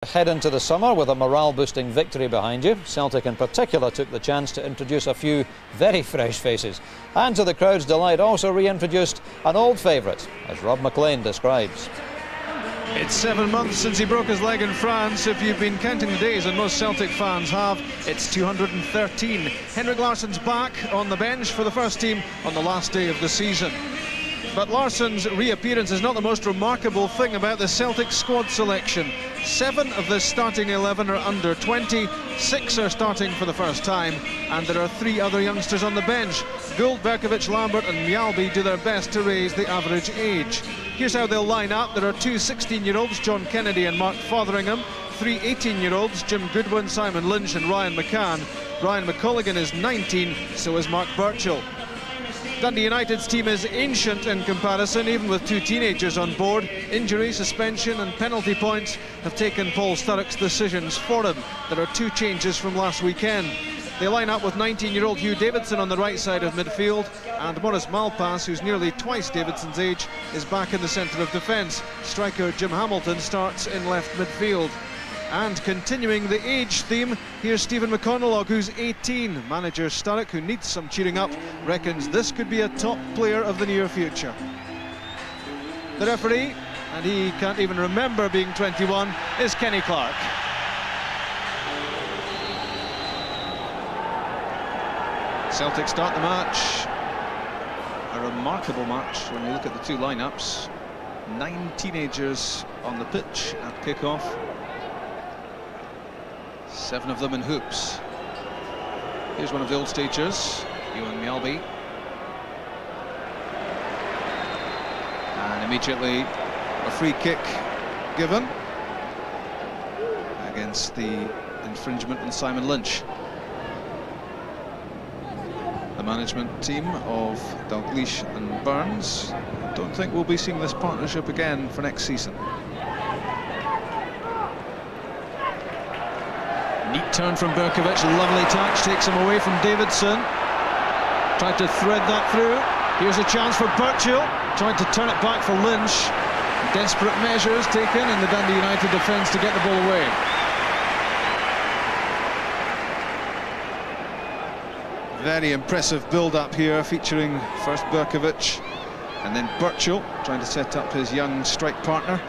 Head into the summer with a morale-boosting victory behind you. Celtic in particular took the chance to introduce a few very fresh faces, and to the crowd's delight also reintroduced an old favourite, as Rob McLean describes. It's 7 months since he broke his leg in France. If you've been counting the days, and most Celtic fans have, it's 213. Henrik Larsson's back on the bench for the first team on the last day of the season. But Larsson's reappearance is not the most remarkable thing about the Celtic squad selection. 7 of the starting 11 are under 20, 6 are starting for the first time, and there are 3 other youngsters on the bench. Gould, Berkovic, Lambert and Mjällby do their best to raise the average age. Here's how they'll line up. There are 2 16-year-olds, John Kennedy and Mark Fotheringham, 3 18-year-olds, Jim Goodwin, Simon Lynch and Ryan McCann. Ryan McColligan is 19, so is Mark Burchill. Dundee United's team is ancient in comparison, even with 2 teenagers on board. Injury, suspension and penalty points have taken Paul Sturrock's decisions for him. There are 2 changes from last weekend. They line up with 19-year-old Hugh Davidson on the right side of midfield, and Maurice Malpas, who's nearly twice Davidson's age, is back in the centre of defence. Striker Jim Hamilton starts in left midfield. And continuing the age theme, here's Stephen McConalogue, who's 18. Manager Sturrock, who needs some cheering up, reckons this could be a top player of the near future. The referee, and he can't even remember being 21, is Kenny Clark. Celtic start the match. A remarkable match when you look at the 2 lineups. 9 teenagers on the pitch at kick-off. 7 of them in hoops. Here's one of the old stagers, Johan Mjällby. And immediately a free kick given against the infringement on Simon Lynch. The management team of Dalglish and Burns don't think we'll be seeing this partnership again for next season. Neat turn from Berkovic, lovely touch, takes him away from Davidson. Tried to thread that through. Here's a chance for Burchill, tried to turn it back for Lynch. Desperate measures taken in the Dundee United defence to get the ball away. Very impressive build-up here, featuring first Berkovic and then Burchill, trying to set up his young strike partner.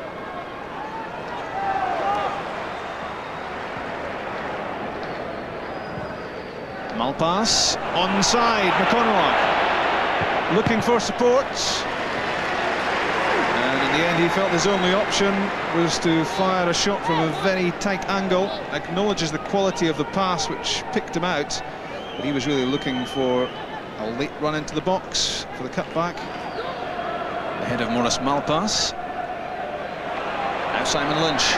Malpas, onside, McConalogue looking for support, and in the end he felt his only option was to fire a shot from a very tight angle. Acknowledges the quality of the pass which picked him out, but he was really looking for a late run into the box for the cutback. Ahead of Maurice Malpas. Now Simon Lynch.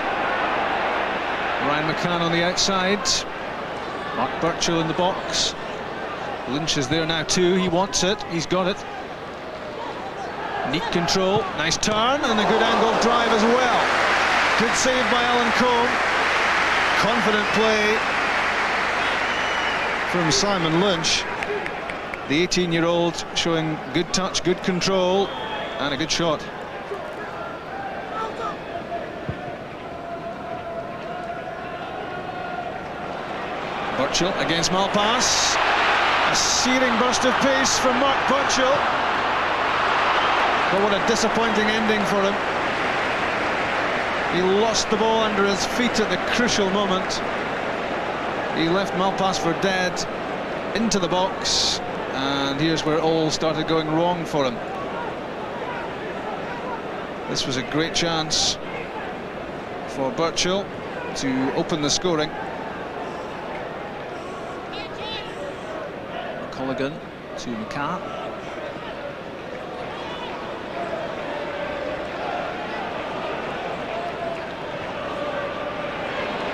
Ryan McCann on the outside. Mark Burchill in the box. Lynch is there now too, he wants it, he's got it. Neat control, nice turn and a good angled drive as well. Good save by Alan Combe. Confident play from Simon Lynch. The 18-year-old showing good touch, good control and a good shot. Burchill against Malpas. A searing burst of pace from Mark Burchill. But what a disappointing ending for him. He lost the ball under his feet at the crucial moment. He left Malpas for dead into the box, and here's where all started going wrong for him. This was a great chance for Burchill to open the scoring. Colligan to McCann.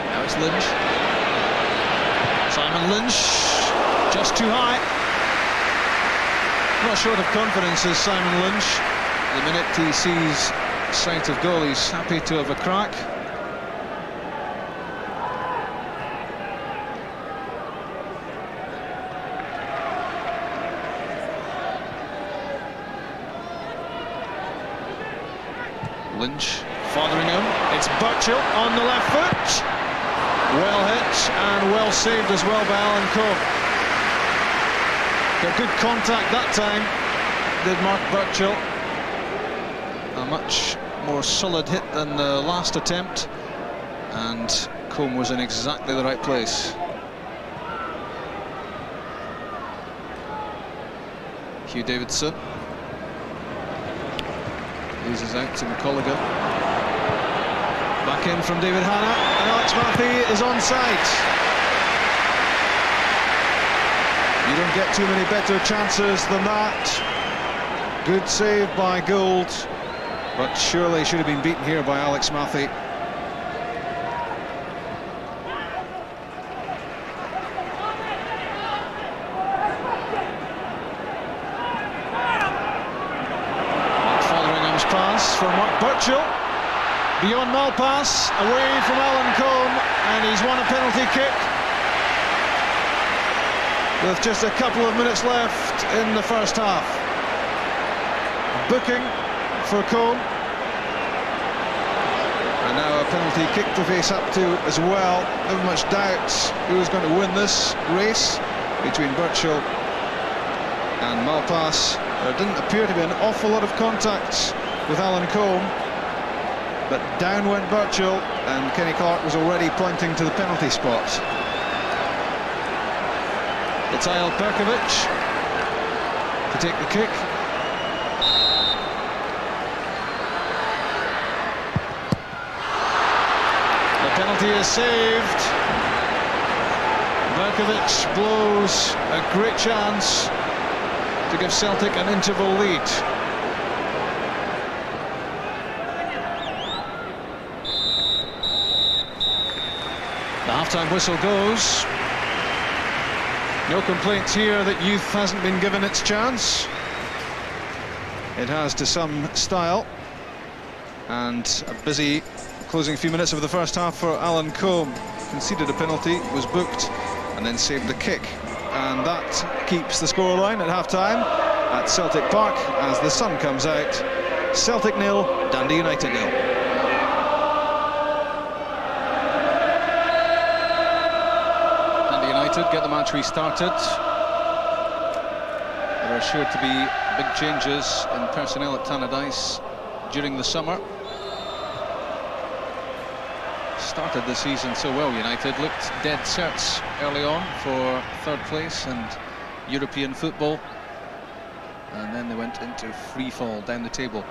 Now it's Lynch. Simon Lynch, just too high. Not short of confidence is Simon Lynch. The minute he sees sight of goal, he's happy to have a crack. Lynch Fotheringham, it's Burchill on the left foot. Well hit and well saved as well by Alan Combe. Got good contact that time, did Mark Burchill. A much more solid hit than the last attempt, and Combe was in exactly the right place. Hugh Davidson loses out to McColligan. Back in from David Hanna, and Alex Matthew is onside. You don't get too many better chances than that. Good save by Gould, but surely should have been beaten here by Alex Matthew. Fotheringham's pass from Mark Burchill. Beyond Malpass, away from Alan Combe, and he's won a penalty kick with just a couple of minutes left in the first half. Booking for Combe, and now a penalty kick to face up to as well. Never much doubt who's going to win this race between Burchill and Malpass. There didn't appear to be an awful lot of contact with Alan Combe, but down went Burchill, and Kenny Clark was already pointing to the penalty spot. It's Eyal Perkovic to take the kick. The penalty is saved. Perkovic blows a great chance to give Celtic an interval lead. The half-time whistle goes. No complaints here that youth hasn't been given its chance. It has to some style. And a busy closing few minutes of the first half for Alan Combe. Conceded a penalty, was booked, and then saved the kick. And that keeps the scoreline at half-time at Celtic Park as the sun comes out. Celtic 0, Dundee United 0. Get the match restarted. There are sure to be big changes in personnel at Tannadice during the summer. Started the season so well, United looked dead certs early on for third place and European football, and then they went into free fall down the table.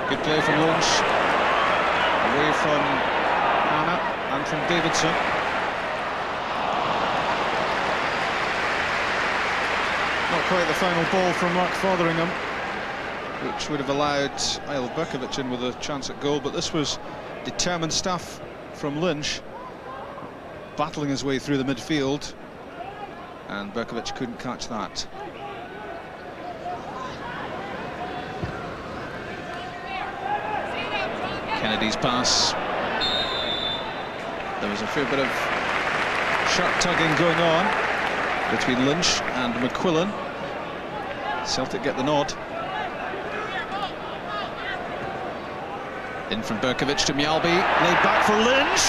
Good play from Lynch, away from Hanna and from Davidson. Not quite the final ball from Mark Fotheringham, which would have allowed Eyal Perkovic in with a chance at goal, but this was determined stuff from Lynch, battling his way through the midfield, and Perkovic couldn't catch that. Kennedy's pass. There was a fair bit of sharp tugging going on between Lynch and McQuillan. Celtic get the nod. In from Perkovic to Mjallby, laid back for Lynch.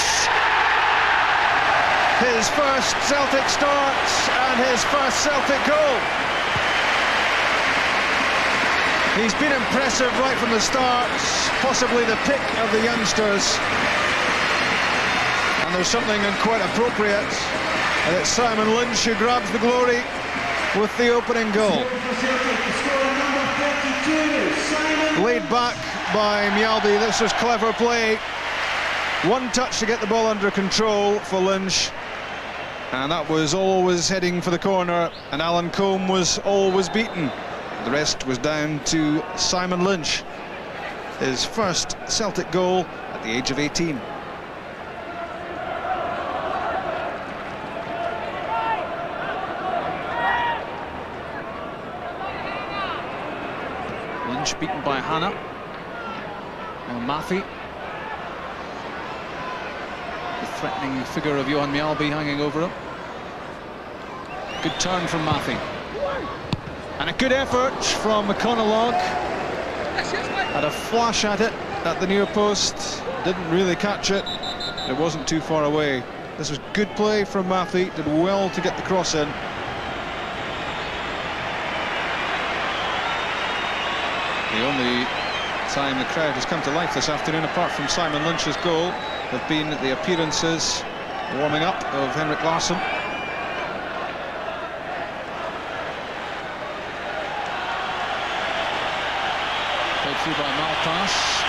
His first Celtic start and his first Celtic goal. He's been impressive right from the start, possibly the pick of the youngsters. And there's something quite appropriate, and it's Simon Lynch who grabs the glory with the opening goal. Laid back by Mjallby, this was clever play. One touch to get the ball under control for Lynch, and that was always heading for the corner, and Alan Combe was always beaten. The rest was down to Simon Lynch, his first Celtic goal at the age of 18. Lynch beaten by Hanna. And Matthew. The threatening figure of Johan Mjallby hanging over him. Good turn from Matthew. And a good effort from McConaughey. Had a flash at it at the near post, didn't really catch it. It wasn't too far away. This was good play from Matthew, did well to get the cross in. The only time the crowd has come to life this afternoon, apart from Simon Lynch's goal, have been the appearances, warming up, of Henrik Larsson. Played through by Malpass.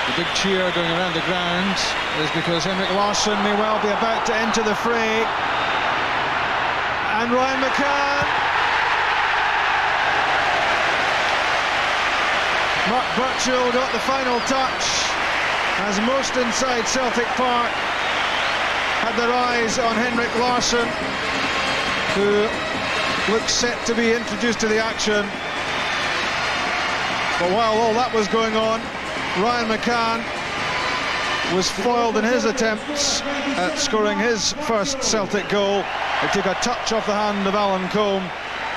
The big cheer going around the ground is because Henrik Larsson may well be about to enter the fray. And Ryan McCann. Mark Burchill got the final touch, as most inside Celtic Park had their eyes on Henrik Larsson, who looks set to be introduced to the action. But while all that was going on, Ryan McCann was foiled in his attempts at scoring his first Celtic goal. It took a touch off the hand of Alan Combe,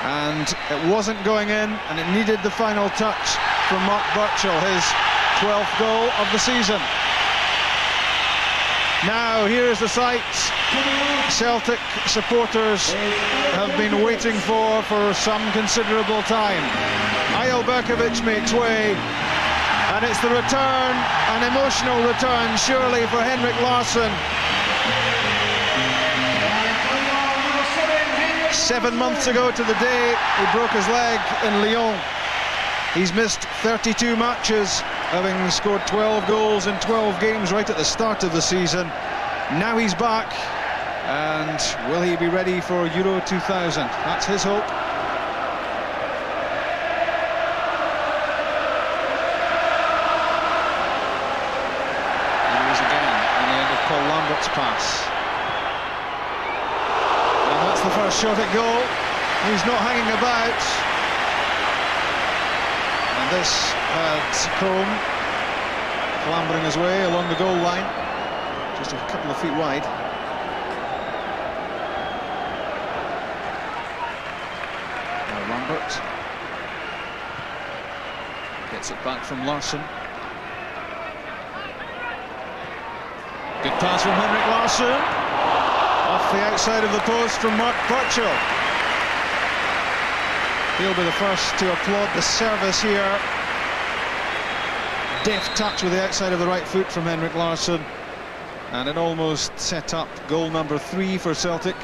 and it wasn't going in, and it needed the final touch from Mark Burchill, his 12th goal of the season. Now here's the sight Celtic supporters have been waiting for some considerable time. Eyal Berkovic makes way, and it's the return, an emotional return surely for Henrik Larsson. 7 months ago to the day he broke his leg in Lyon. He's missed 32 matches, having scored 12 goals in 12 games right at the start of the season. Now he's back, and will he be ready for Euro 2000? That's his hope. Here he is again on the end of Paul Lambert's pass. And that's the first shot at goal. He's not hanging about. And this had Combe clambering his way along the goal line, just a couple of feet wide. Now Lambert gets it back from Larsson. Good pass from Henrik Larsson, off the outside of the post from Mark Burchill. He'll be the first to applaud the service here. Deft touch with the outside of the right foot from Henrik Larsson, and it almost set up goal number 3 for Celtic.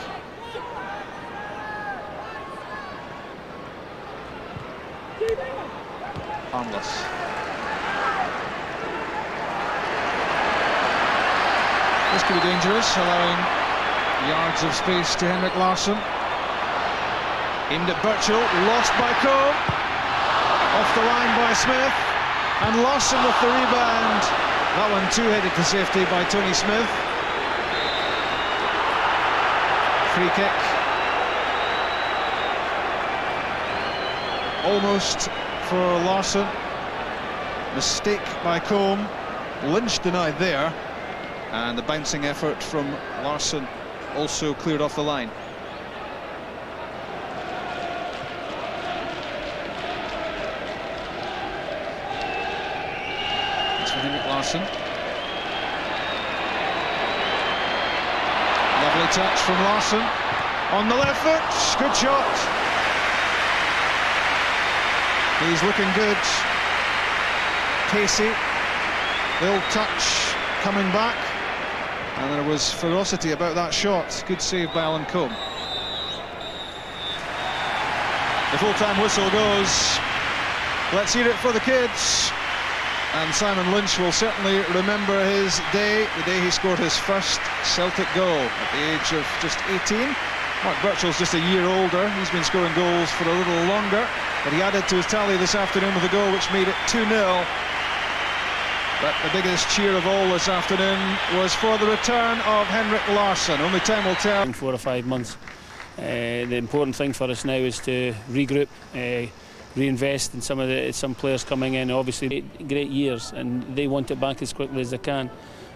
Harmless. This could be dangerous, allowing yards of space to Henrik Larsson. Aimed at Burchill, lost by Combe, off the line by Smith, and Larsson with the rebound. That one two-headed to safety by Tony Smith. Free kick. Almost for Larsson. Mistake by Combe. Lynch denied there, and the bouncing effort from Larsson also cleared off the line. Henrik Larsson. Lovely touch from Larsson on the left foot. Good shot. He's looking good. Pacey. Ill touch coming back, and there was ferocity about that shot. Good save by Alan Combe. The full-time whistle goes. Let's hear it for the kids. And Simon Lynch will certainly remember his day, the day he scored his first Celtic goal at the age of just 18. Mark Burchill's just a year older. He's been scoring goals for a little longer, but he added to his tally this afternoon with a goal which made it 2-0. But the biggest cheer of all this afternoon was for the return of Henrik Larsson. Only time will tell. In 4 or 5 months. The important thing for us now is to regroup, reinvest in some players coming in. Obviously great years, and they want it back as quickly as they can.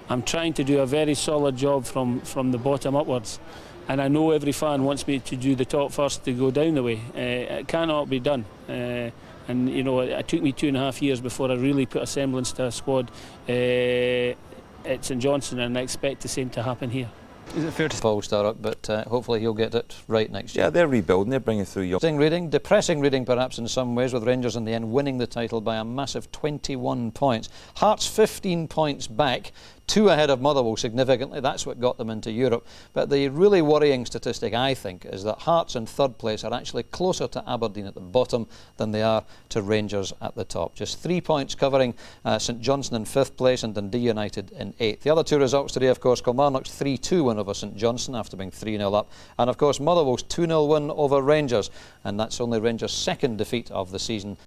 I'm trying to do a very solid job from the bottom upwards, And I know every fan wants me to do the top first to go down the way. It cannot be done. And you know, it took me 2.5 years before I really put a semblance to a squad at St Johnstone, and I expect the same to happen here. Is it fair to say? Paul Sturrock, but hopefully he'll get it right next year. Yeah, they're rebuilding, they're bringing through young. Reading, depressing reading perhaps in some ways, with Rangers in the end winning the title by a massive 21 points. Hearts 15 points back, 2 ahead of Motherwell significantly. That's what got them into Europe. But the really worrying statistic, I think, is that Hearts in third place are actually closer to Aberdeen at the bottom than they are to Rangers at the top. Just 3 points covering St Johnstone in 5th place and Dundee United in 8th. The other 2 results today, of course, Kilmarnock's 3-2 win over St Johnstone after being 3-0 up, and of course Motherwell's 2-0 win over Rangers, and that's only Rangers' 2nd defeat of the season.